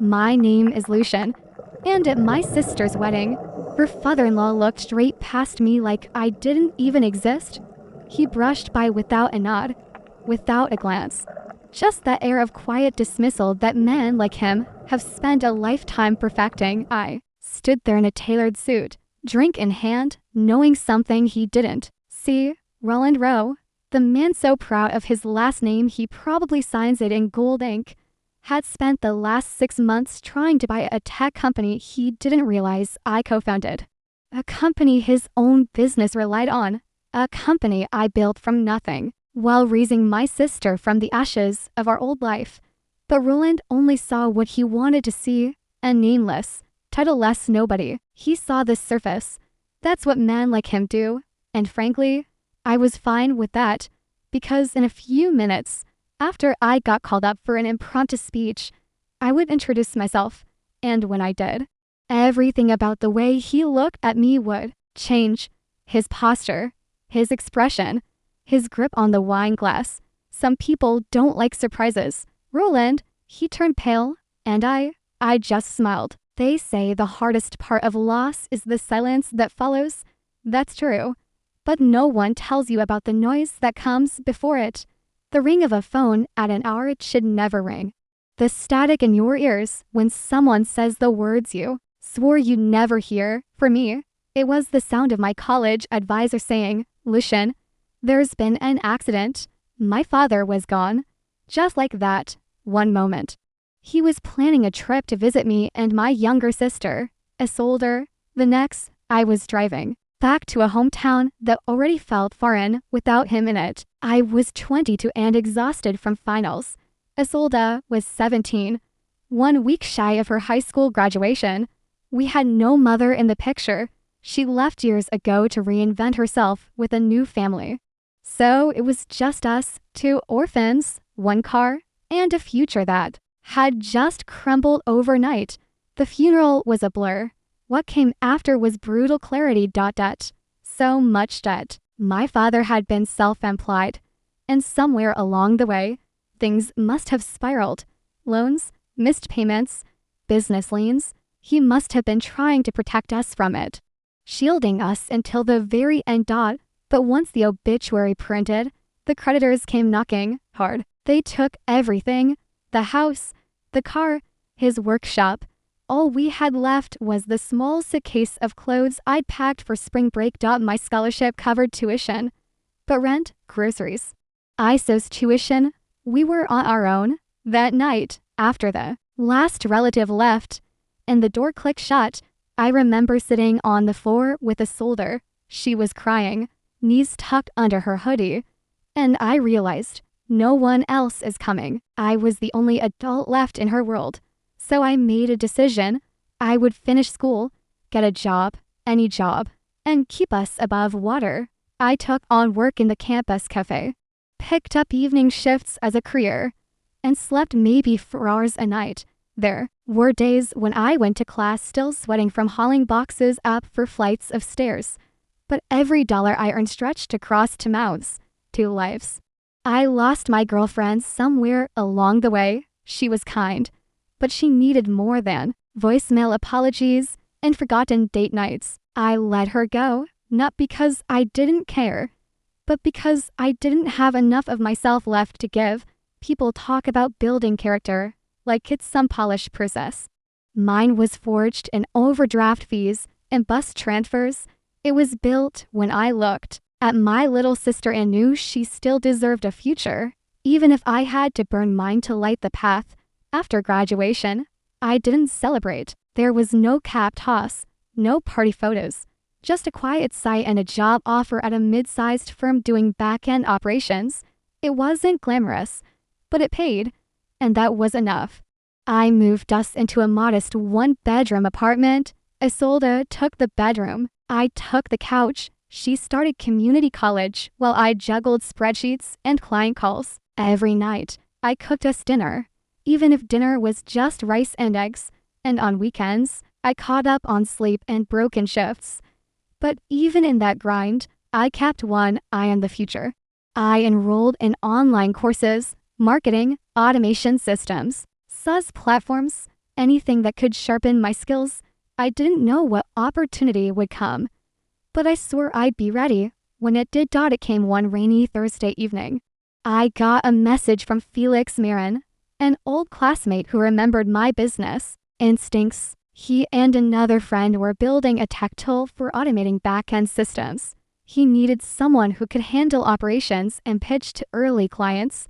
My name is Lucian, and at my sister's wedding, her father-in-law looked straight past me like I didn't even exist. He brushed by without a nod, without a glance. Just that air of quiet dismissal that men like him have spent a lifetime perfecting. I stood there in a tailored suit, drink in hand, knowing something he didn't. See, Roland Rowe, the man so proud of his last name he probably signs it in gold ink, had spent the last 6 months trying to buy a tech company he didn't realize I co-founded. A company his own business relied on. A company I built from nothing, while raising my sister from the ashes of our old life. But Roland only saw what he wanted to see, a nameless, titleless nobody. He saw the surface. That's what men like him do, and frankly, I was fine with that, because in a few minutes, after I got called up for an impromptu speech, I would introduce myself, and when I did, everything about the way he looked at me would change. His posture, his expression, his grip on the wine glass. Some people don't like surprises. Roland, he turned pale, and I just smiled. They say the hardest part of loss is the silence that follows. That's true. But no one tells you about the noise that comes before it. The ring of a phone at an hour it should never ring. The static in your ears when someone says the words you swore you'd never hear. For me, it was the sound of my college advisor saying, "Lucian, there's been an accident. My father was gone." Just like that, one moment. He was planning a trip to visit me and my younger sister, Isolde. The next, I was driving back to a hometown that already felt foreign without him in it. I was 22 and exhausted from finals. Isolde was 17, 1 week shy of her high school graduation. We had no mother in the picture. She left years ago to reinvent herself with a new family. So it was just us, 2 orphans, 1 car, and a future that had just crumbled overnight. The funeral was a blur. What came after was brutal clarity. So much debt. My father had been self-employed, and somewhere along the way, things must have spiraled. Loans, missed payments, business liens. He must have been trying to protect us from it, shielding us until the very end. But once the obituary printed, the creditors came knocking hard. They took everything, the house, the car, his workshop. All we had left was the small suitcase of clothes I'd packed for spring break. My scholarship covered tuition, but rent, groceries, ISO's tuition. We were on our own. That night, after the last relative left and the door clicked shut, I remember sitting on the floor with Isolde. She was crying, knees tucked under her hoodie, and I realized no one else is coming. I was the only adult left in her world. So I made a decision. I would finish school, get a job, any job, and keep us above water. I took on work in the campus cafe, picked up evening shifts as a career, and slept maybe 4 hours a night. There were days when I went to class still sweating from hauling boxes up 4 flights of stairs. But every dollar I earned stretched across 2 mouths, 2 lives. I lost my girlfriend somewhere along the way. She was kind, but she needed more than voicemail apologies and forgotten date nights. I let her go, not because I didn't care, but because I didn't have enough of myself left to give. People talk about building character like it's some polished process. Mine was forged in overdraft fees and bus transfers. It was built when I looked at my little sister and knew she still deserved a future, even if I had to burn mine to light the path. After graduation, I didn't celebrate. There was no cap toss, no party photos, just a quiet sigh and a job offer at a mid-sized firm doing back-end operations. It wasn't glamorous, but it paid, and that was enough. I moved us into a modest 1-bedroom apartment. Isolde took the bedroom. I took the couch. She started community college while I juggled spreadsheets and client calls. Every night, I cooked us dinner, even if dinner was just rice and eggs, and on weekends, I caught up on sleep and broken shifts. But even in that grind, I kept one eye on the future. I enrolled in online courses, marketing, automation systems, SaaS platforms, anything that could sharpen my skills. I didn't know what opportunity would come, but I swore I'd be ready. When it did, it came one rainy Thursday evening. I got a message from Felix Marin, an old classmate who remembered my business instincts. He and another friend were building a tech tool for automating back-end systems. He needed someone who could handle operations and pitch to early clients.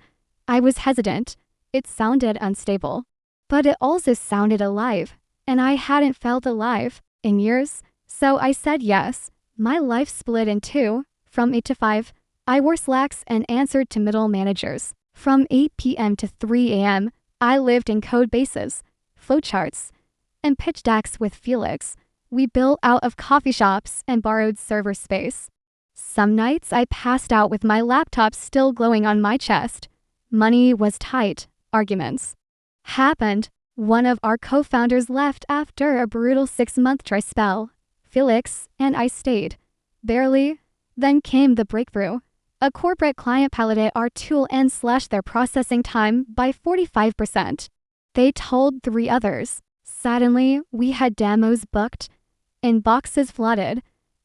I was hesitant. It sounded unstable, but it also sounded alive, and I hadn't felt alive in years, so I said yes. My life split in two. From 8 to 5, I wore slacks and answered to middle managers. From 8 p.m. to 3 a.m., I lived in code bases, flowcharts, and pitch decks with Felix. We built out of coffee shops and borrowed server space. Some nights I passed out with my laptop still glowing on my chest. Money was tight. Arguments happened. One of our co-founders left after a brutal 6-month dry spell. Felix and I stayed. Barely. Then came the breakthrough. A corporate client piloted our tool and slashed their processing time by 45%. They told 3 others. Suddenly, we had demos booked, inboxes flooded,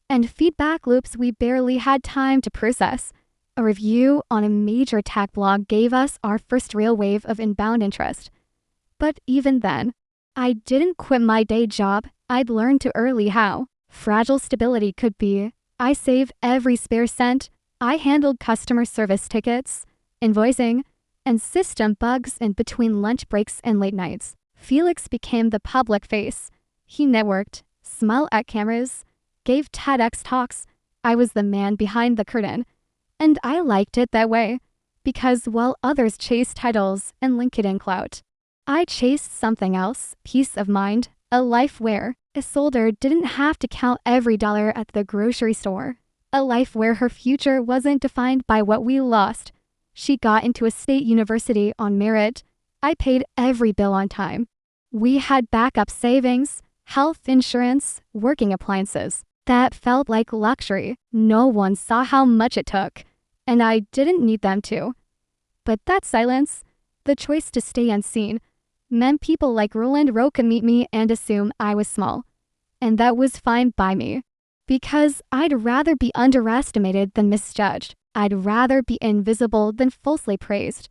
and feedback loops we barely had time to process. A review on a major tech blog gave us our first real wave of inbound interest. But even then, I didn't quit my day job. I'd learned too early how fragile stability could be. I saved every spare cent. I handled customer service tickets, invoicing, and system bugs in between lunch breaks and late nights. Felix became the public face. He networked, smiled at cameras, gave TEDx talks. I was the man behind the curtain. And I liked it that way, because while others chased titles and LinkedIn clout, I chased something else, peace of mind, a life where Isolde didn't have to count every dollar at the grocery store, a life where her future wasn't defined by what we lost. She got into a state university on merit. I paid every bill on time. We had backup savings, health insurance, working appliances. That felt like luxury. No one saw how much it took, and I didn't need them to. But that silence, the choice to stay unseen, meant people like Roland Rowe could meet me and assume I was small. And that was fine by me, because I'd rather be underestimated than misjudged. I'd rather be invisible than falsely praised.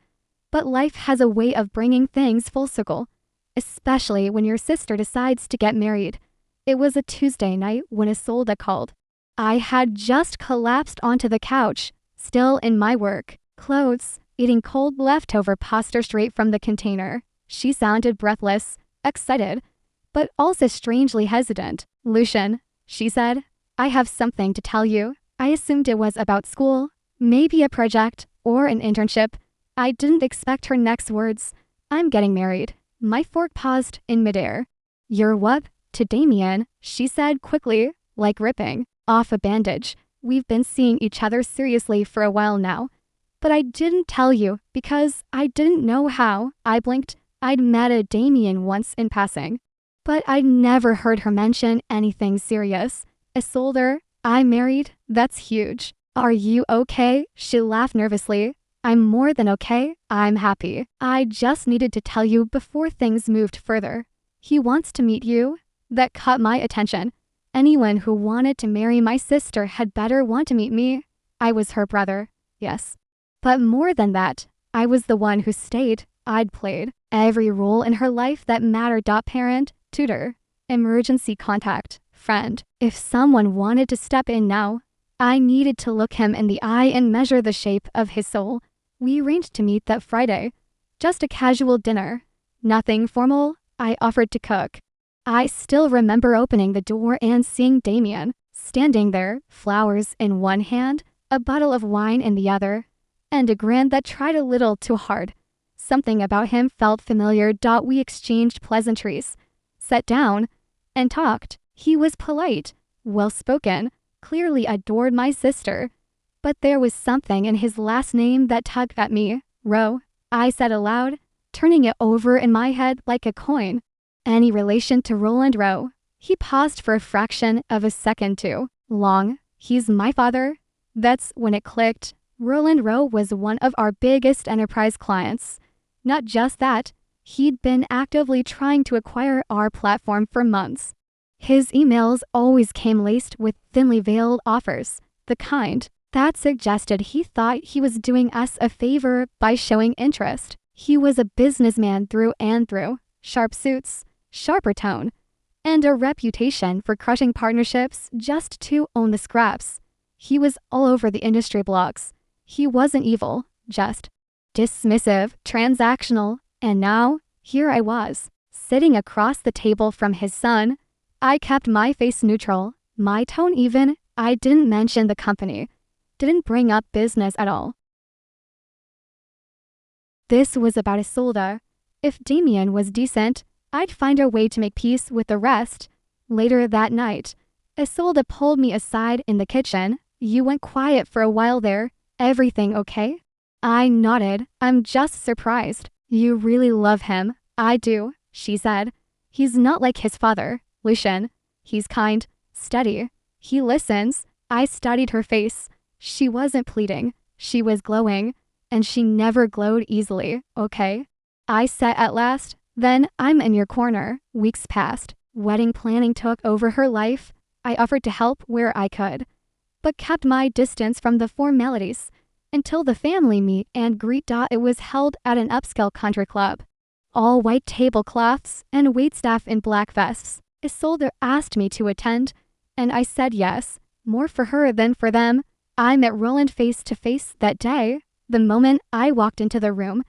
But life has a way of bringing things full circle, especially when your sister decides to get married. It was a Tuesday night when Isolde called. I had just collapsed onto the couch, still in my work clothes, eating cold leftover pasta straight from the container. She sounded breathless, excited, but also strangely hesitant. "Lucian," she said, "I have something to tell you." I assumed it was about school, maybe a project or an internship. I didn't expect her next words. "I'm getting married." My fork paused in midair. "You're what?" "To Damien," she said quickly, like ripping off a bandage. "We've been seeing each other seriously for a while now. But I didn't tell you because I didn't know how." I blinked. I'd met a Damien once in passing, but I'd never heard her mention anything serious. "Isolde, I'm married. That's huge." "Are you okay?" She laughed nervously. "I'm more than okay. I'm happy. I just needed to tell you before things moved further. He wants to meet you." That caught my attention. Anyone who wanted to marry my sister had better want to meet me. I was her brother, yes. But more than that, I was the one who stayed. I'd played every role in her life that mattered. Parent, tutor, emergency contact, friend. If someone wanted to step in now, I needed to look him in the eye and measure the shape of his soul. We arranged to meet that Friday. Just a casual dinner. Nothing formal. I offered to cook. I still remember opening the door and seeing Damien, standing there, flowers in one hand, a bottle of wine in the other, and a grin that tried a little too hard. Something about him felt familiar. We exchanged pleasantries, sat down, and talked. He was polite, well-spoken, clearly adored my sister. But there was something in his last name that tugged at me. "Rowe," I said aloud, turning it over in my head like a coin. "Any relation to Roland Rowe?" He paused for a fraction of a second too long. "He's my father." That's when it clicked. Roland Rowe was one of our biggest enterprise clients. Not just that, He'd been actively trying to acquire our platform for months. His emails always came laced with thinly veiled offers, the kind that suggested he thought he was doing us a favor by showing interest. He was a businessman through and through, sharp suits, sharper tone, and a reputation for crushing partnerships just to own the scraps. He was all over the industry blogs. He wasn't evil, just dismissive, transactional, and now, here I was, sitting across the table from his son. I kept my face neutral, my tone even. I didn't mention the company, didn't bring up business at all. This was about Isolde. If Damien was decent, I'd find a way to make peace with the rest. Later that night, Isolde pulled me aside in the kitchen. You went quiet for a while there. Everything okay? I nodded. I'm just surprised. You really love him. I do, she said. He's not like his father, Lucian. He's kind, steady. He listens. I studied her face. She wasn't pleading. She was glowing. And she never glowed easily, okay? I said at last. Then I'm in your corner. Weeks passed. Wedding planning took over her life. I offered to help where I could, but kept my distance from the formalities until the family meet and greet. It was held at an upscale country club. All white tablecloths and waitstaff in black vests. Isolde asked me to attend, and I said yes, more for her than for them. I met Roland face to face that day. The moment I walked into the room,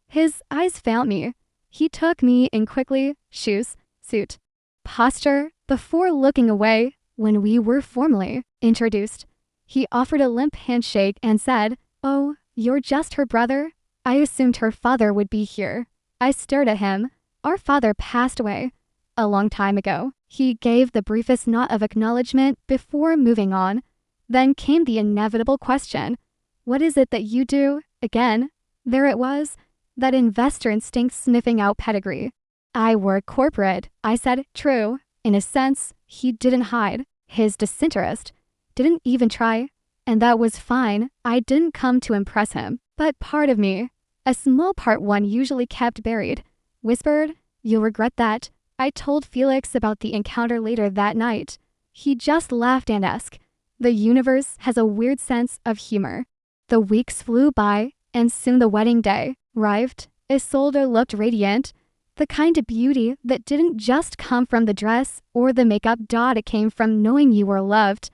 his eyes found me. He took me in quickly, shoes, suit, posture, before looking away. When we were formally introduced, he offered a limp handshake and said, "Oh, you're just her brother? I assumed her father would be here." I stared at him. Our father passed away a long time ago. He gave the briefest nod of acknowledgement before moving on. Then came the inevitable question. What is it that you do? Again, there it was, that investor instinct sniffing out pedigree. I work corporate, I said. True. In a sense, he didn't hide his disinterest, didn't even try, and that was fine. I didn't come to impress him, but part of me, a small part one usually kept buried, whispered, "You'll regret that." I told Felix about the encounter later that night. He just laughed and asked, "The universe has a weird sense of humor." The weeks flew by, and soon the wedding day arrived. Isolde looked radiant, the kind of beauty that didn't just come from the dress or the makeup. It came from knowing you were loved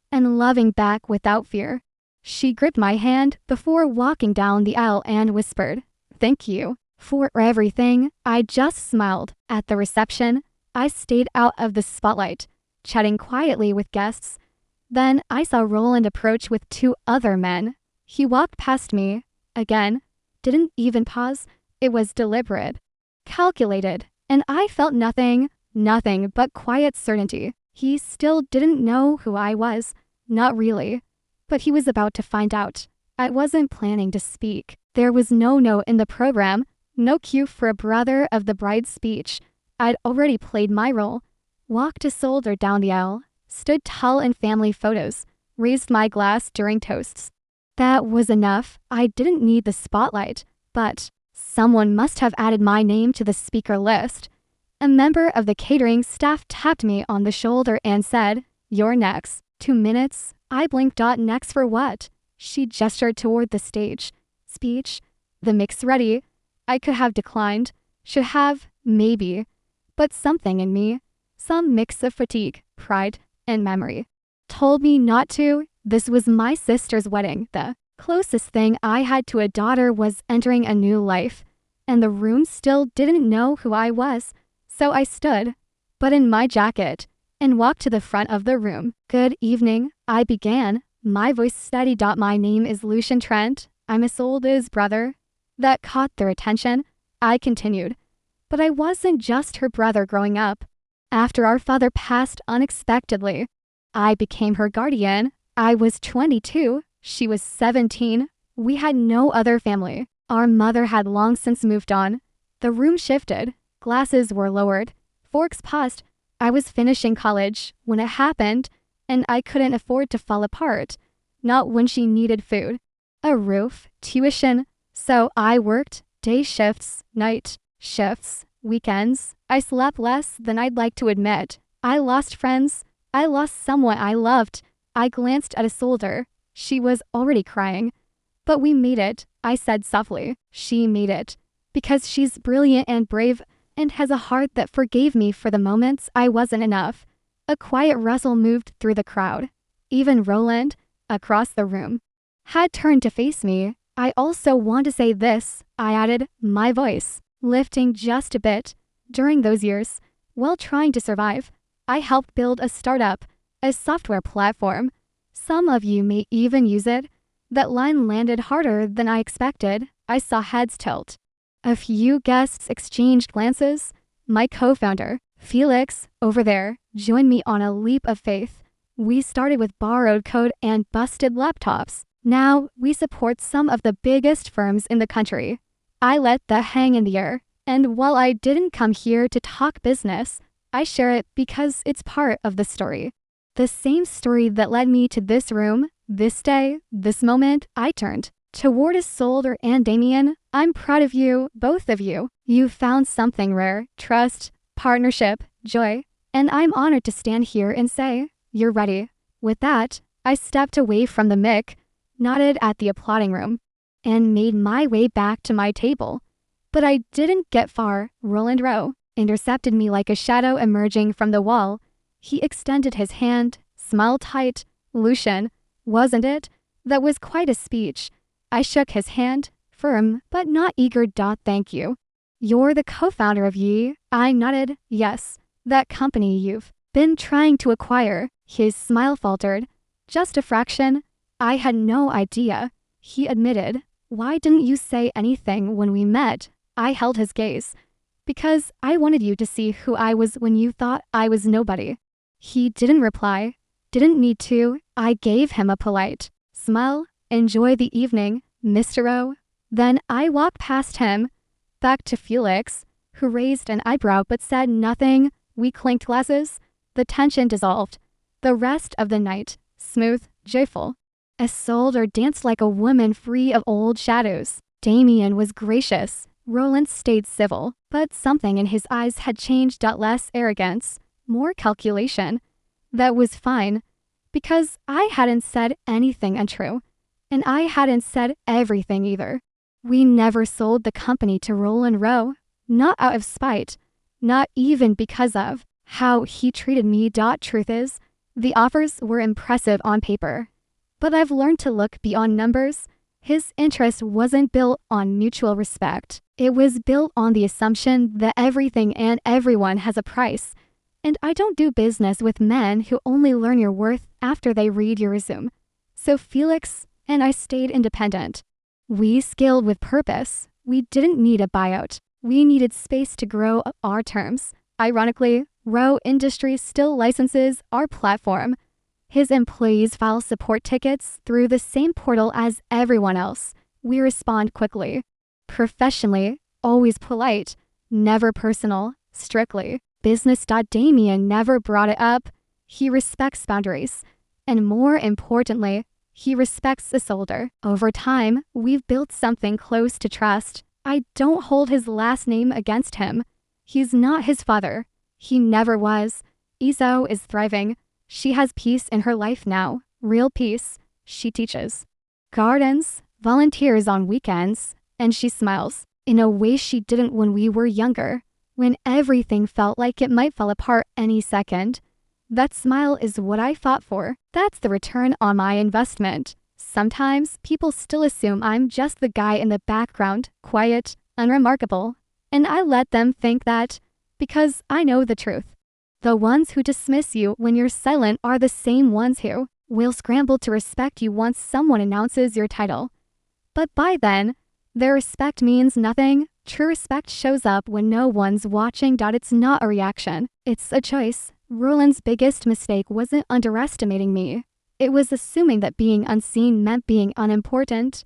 and loving back without fear. She gripped my hand before walking down the aisle and whispered, "Thank you for everything." I just smiled. At the reception, I stayed out of the spotlight, chatting quietly with guests. Then I saw Roland approach with 2 other men. He walked past me, again, didn't even pause. It was deliberate, calculated, and I felt nothing but quiet certainty. He still didn't know who I was, not really, but he was about to find out. I wasn't planning to speak. There was no note in the program, no cue for a brother of the bride's speech. I'd already played my role, walked Isolde down the aisle, stood tall in family photos, raised my glass during toasts. That was enough. I didn't need the spotlight, but someone must have added my name to the speaker list. A member of the catering staff tapped me on the shoulder and said, "You're next." 2 minutes. I blinked. Next for what? She gestured toward the stage. Speech. The mix ready. I could have declined. Should have, maybe. But something in me, some mix of fatigue, pride, and memory, told me not to. This was my sister's wedding. The closest thing I had to a daughter was entering a new life, and the room still didn't know who I was. So I stood, but in my jacket, and walked to the front of the room. "Good evening," I began, my voice steady. "My name is Lucian Trent. I'm Isolde's brother." That caught their attention. I continued, "But I wasn't just her brother growing up. After our father passed unexpectedly, I became her guardian. I was 22, she was 17. We had no other family. Our mother had long since moved on. The room shifted. Glasses were lowered. Forks paused. I was finishing college when it happened, and I couldn't afford to fall apart. Not when she needed food, a roof, tuition. So I worked day shifts, night, Shifts, weekends, I slept less than I'd like to admit. I lost friends. I lost someone I loved. I glanced at Isolde. She was already crying. But we made it, I said softly. She made it. Because she's brilliant and brave and has a heart that forgave me for the moments I wasn't enough. A quiet rustle moved through the crowd. Even Roland, across the room, had turned to face me. I also want to say this, I added, my voice lifting just a bit. During those years, while trying to survive, I helped build a startup, a software platform. Some of you may even use it. That line landed harder than I expected. I saw heads tilt. A few guests exchanged glances. My co-founder, Felix, over there, joined me on a leap of faith. We started with borrowed code and busted laptops. Now, we support some of the biggest firms in the country. I let that hang in the air, and while I didn't come here to talk business, I share it because it's part of the story. The same story that led me to this room, this day, this moment. I turned toward Isolde and Damien. I'm proud of you, both of you. You found something rare, trust, partnership, joy, and I'm honored to stand here and say, you're ready. With that, I stepped away from the mic, nodded at the applauding room, and made my way back to my table. But I didn't get far. Roland Rowe intercepted me like a shadow emerging from the wall. He extended his hand, smiled tight. Lucian, wasn't it? That was quite a speech. I shook his hand, firm but not eager. Thank you. You're the co-founder of Ye? I nodded. Yes, that company you've been trying to acquire. His smile faltered. Just a fraction. I had no idea. He admitted. Why didn't you say anything when we met? I held his gaze. Because I wanted you to see who I was when you thought I was nobody. He didn't reply. Didn't need to. I gave him a polite smile. Enjoy the evening, Mr. O. Then I walked past him, back to Felix, who raised an eyebrow but said nothing. We clinked glasses. The tension dissolved. The rest of the night, smooth, joyful. Isolde danced like a woman free of old shadows. Damien was gracious. Roland stayed civil, but something in his eyes had changed. Less arrogance, more calculation. That was fine, because I hadn't said anything untrue, and I hadn't said everything either. We never sold the company to Roland Rowe, not out of spite, not even because of how he treated me. Truth is, the offers were impressive on paper, but I've learned to look beyond numbers. His interest wasn't built on mutual respect. It was built on the assumption that everything and everyone has a price. And I don't do business with men who only learn your worth after they read your resume. So Felix and I stayed independent. We scaled with purpose. We didn't need a buyout. We needed space to grow our terms. Ironically, Rowe Industries still licenses our platform. His employees file support tickets through the same portal as everyone else. We respond quickly, professionally, always polite, never personal, strictly business. Damien never brought it up. He respects boundaries. And more importantly, he respects Isolde. Over time, we've built something close to trust. I don't hold his last name against him. He's not his father. He never was. Iso is thriving. She has peace in her life now. Real peace. She teaches gardens, volunteers on weekends, and she smiles in a way she didn't when we were younger, when everything felt like it might fall apart any second. That smile is what I fought for. That's the return on my investment. Sometimes people still assume I'm just the guy in the background, quiet, unremarkable, and I let them think that because I know the truth. The ones who dismiss you when you're silent are the same ones who will scramble to respect you once someone announces your title. But by then, their respect means nothing. True respect shows up when no one's watching. It's not a reaction. It's a choice. Roland's biggest mistake wasn't underestimating me. It was assuming that being unseen meant being unimportant.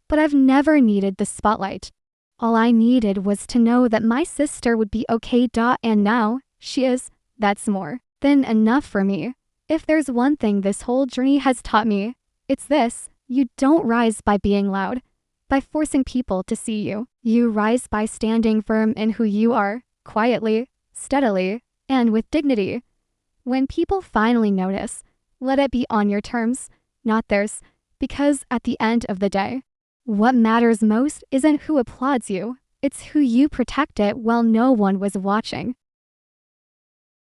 But I've never needed the spotlight. All I needed was to know that my sister would be okay. And now, she is. That's more than enough for me. If there's one thing this whole journey has taught me, it's this: you don't rise by being loud. by forcing people to see you. You rise by standing firm in who you are, quietly, steadily, and with dignity. When people finally notice, let it be on your terms, not theirs, because at the end of the day, what matters most isn't who applauds you, it's who you protected while no one was watching.